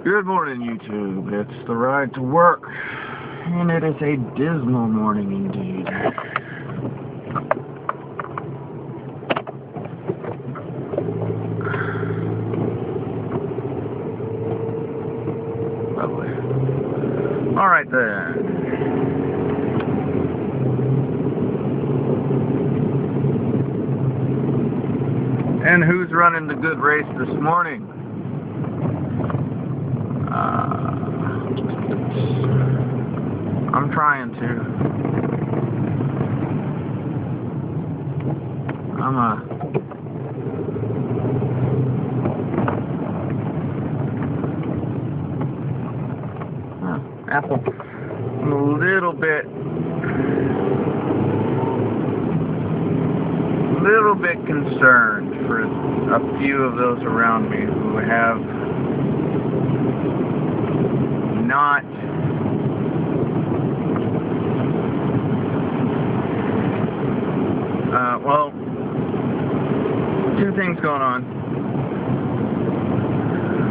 Good morning, YouTube. It's the ride to work, and it is a dismal morning indeed. Lovely. Alright then. And who's running the good race this morning? I'm trying to. Apple. I'm a little bit concerned for a few of those around me who have not well, two things going on.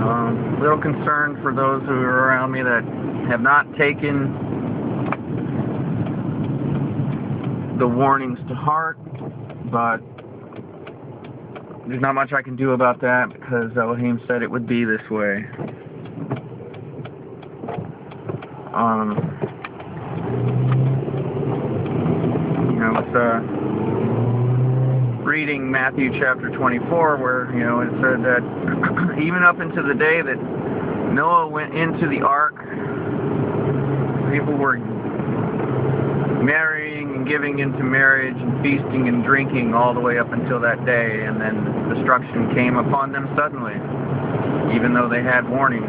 A little concerned for those who are around me that have not taken the warnings to heart, but there's not much I can do about that because Elohim said it would be this way. I was reading Matthew chapter 24 where, it said that even up into the day that Noah went into the ark, people were marrying and giving into marriage and feasting and drinking all the way up until that day, and then destruction came upon them suddenly. Even though they had warning,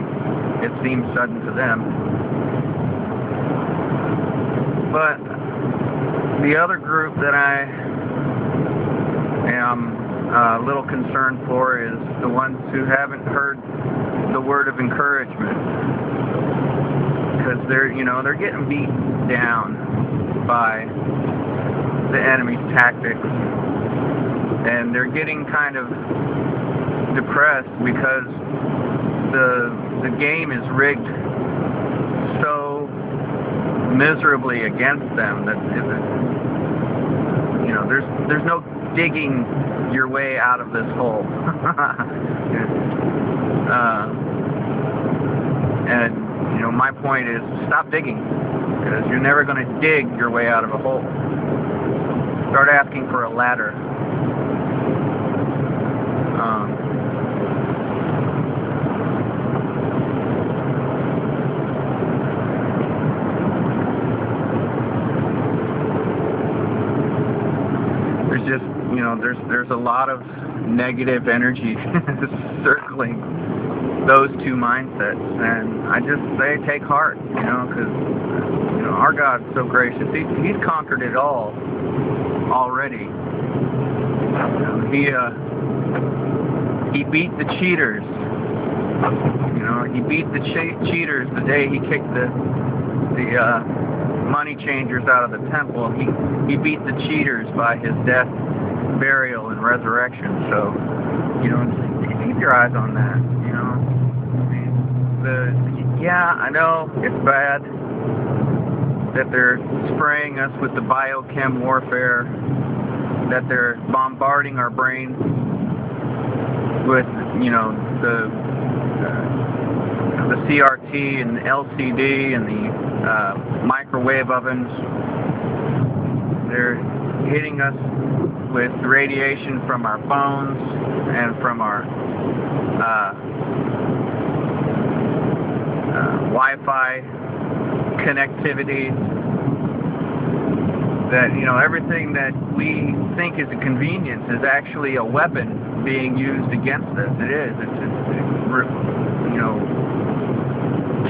it seemed sudden to them. But the other group that I am a little concerned for is the ones who haven't heard the word of encouragement, because they're getting beat down by the enemy's tactics, and they're getting kind of depressed because the game is rigged so miserably against them that there's no digging your way out of this hole. And my point is, stop digging, because you're never going to dig your way out of a hole. Start asking for a ladder. There's just, there's a lot of negative energy circling those two mindsets, and I just say take heart, because our God's so gracious. He's conquered it all already. He beat the cheaters. He beat the cheaters the day he kicked the money changers out of the temple. He beat the cheaters by his death, burial, and resurrection. So, keep your eyes on that. I know it's bad that they're spraying us with the biochem warfare, that they're bombarding our brains with, the CRT and the LCD and the microwave ovens. They're hitting us with radiation from our phones and from our Wi-Fi connectivity, that everything that we think is a convenience is actually a weapon being used against us. It is. It's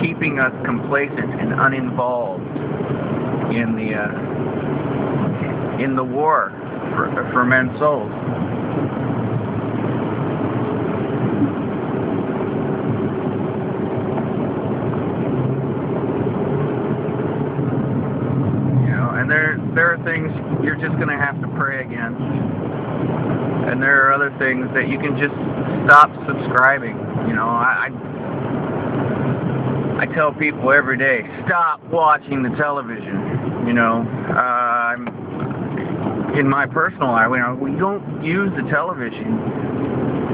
keeping us complacent and uninvolved in the war for men's souls. There are things you're just going to have to pray against, and there are other things that you can just stop subscribing. I tell people every day, stop watching the television. In my personal life, we don't use the television,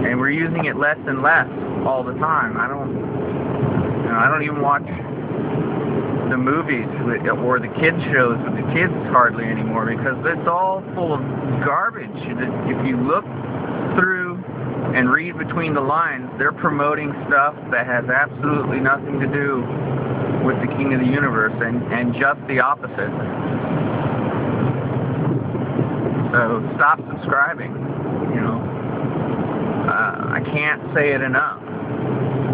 and we're using it less and less all the time. I don't even watch the movies or the kids shows with the kids hardly anymore, because it's all full of garbage. If you look through and read between the lines, they're promoting stuff that has absolutely nothing to do with the King of the Universe, and just the opposite. So stop subscribing. I can't say it enough.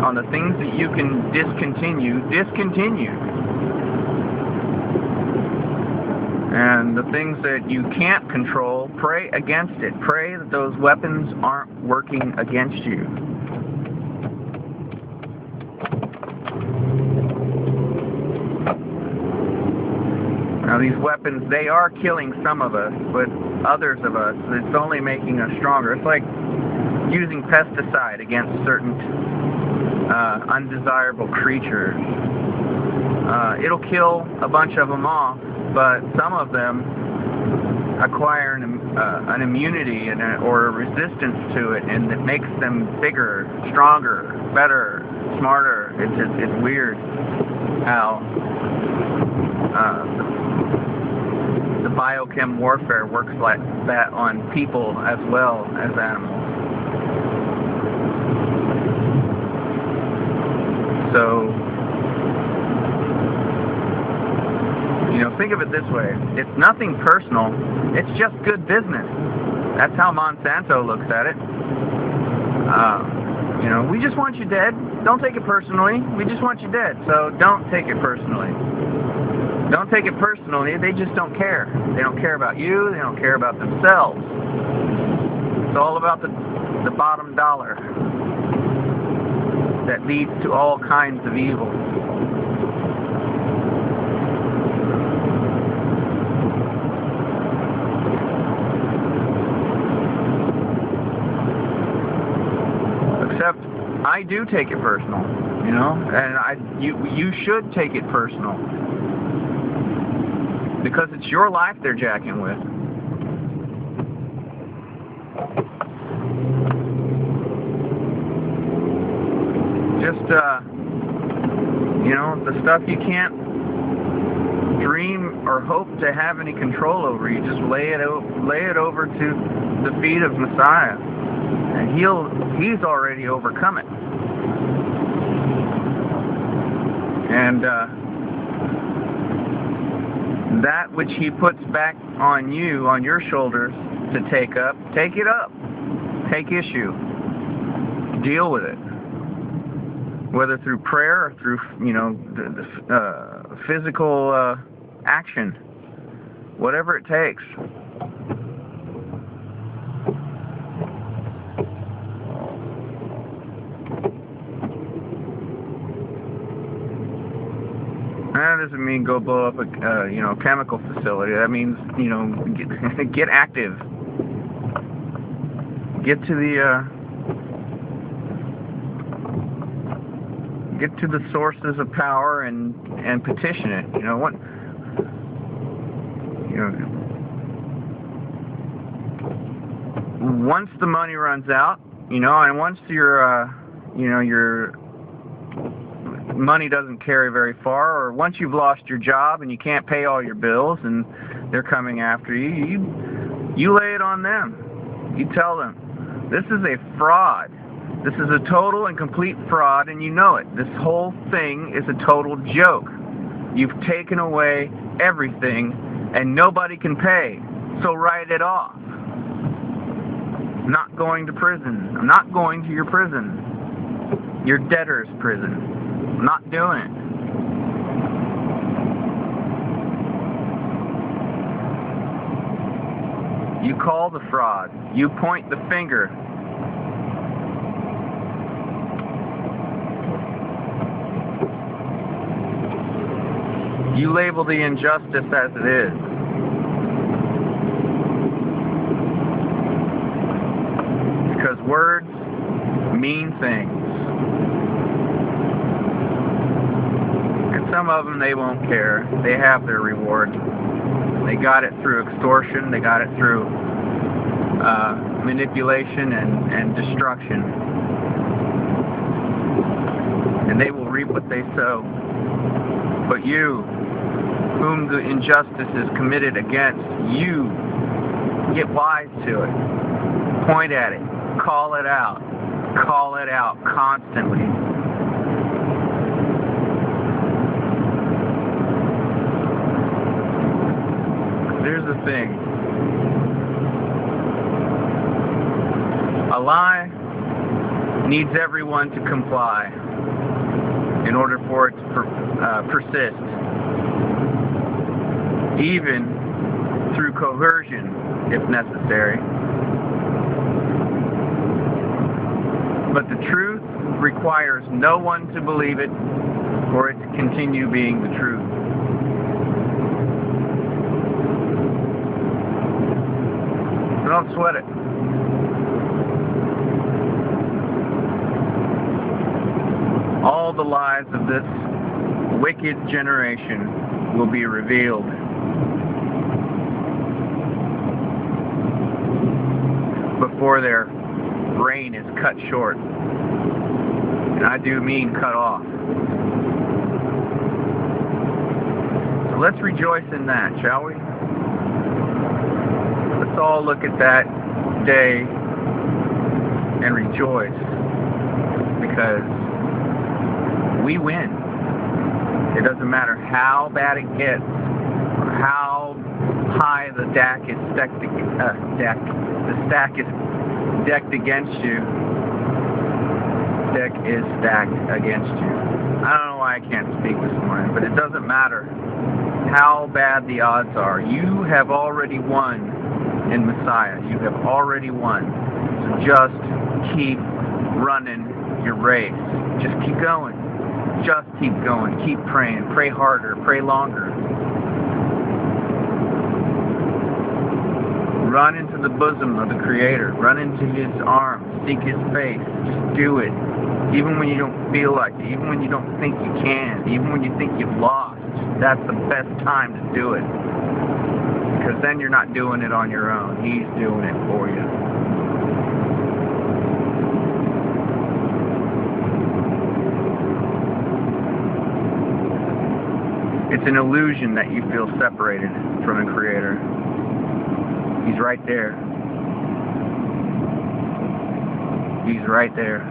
On the things that you can discontinue. And the things that you can't control, pray against it. Pray that those weapons aren't working against you. Now these weapons, they are killing some of us, but others of us, it's only making us stronger. It's like using pesticide against certain undesirable creatures. It'll kill a bunch of them off, but some of them acquire an immunity or a resistance to it, and it makes them bigger, stronger, better, smarter. It's weird how the biochem warfare works like that on people as well as animals. So, think of it this way. It's nothing personal. It's just good business. That's how Monsanto looks at it. We just want you dead. Don't take it personally. We just want you dead. So don't take it personally. Don't take it personally. They just don't care. They don't care about you. They don't care about themselves. It's all about the bottom dollar that leads to all kinds of evil. Except I do take it personal, and you should take it personal, because it's your life they're jacking with. Just the stuff you can't dream or hope to have any control over, you just lay it over to the feet of Messiah, and he's already overcome it. And that which he puts back on you, on your shoulders to take it up, take issue, deal with it, whether through prayer or through physical action, whatever it takes. That doesn't mean go blow up a chemical facility. That means get active. Get to the sources of power and petition it. Once the money runs out, and once your money doesn't carry very far, or once you've lost your job and you can't pay all your bills and they're coming after you, you lay it on them. You tell them, this is a fraud. This is a total and complete fraud, and you know it. This whole thing is a total joke. You've taken away everything, and nobody can pay. So write it off. I'm not going to prison. I'm not going to your prison. Your debtor's prison. I'm not doing it. You call the fraud. You point the finger. You label the injustice as it is. Because words mean things. some of them, they won't care. They have their reward. They got it through extortion. They got it through manipulation and destruction. And they will reap what they sow. But you, whom the injustice is committed against, you get wise to it. Point at it. Call it out. Call it out constantly. Here's the thing. A lie needs everyone to comply in order for it to persist, even through coercion if necessary. But the truth requires no one to believe it for it to continue being the truth. So don't sweat it. All the lies of this wicked generation will be revealed. Before their reign is cut short. And I do mean cut off. So let's rejoice in that, shall we? Let's all look at that day and rejoice, because we win. It doesn't matter how bad it gets or how high the stack is decked against you. Deck is stacked against you. I don't know why I can't speak this morning, but it doesn't matter how bad the odds are. You have already won in Messiah. You have already won. So just keep running your race. Just keep going. Just keep going. Keep praying. Pray harder. Pray longer. Run into the bosom of the Creator. Run into His arms. Seek His face. Just do it. Even when you don't feel like it. Even when you don't think you can. Even when you think you've lost. That's the best time to do it. Because then you're not doing it on your own. He's doing it for you. It's an illusion that you feel separated from the Creator. He's right there. He's right there.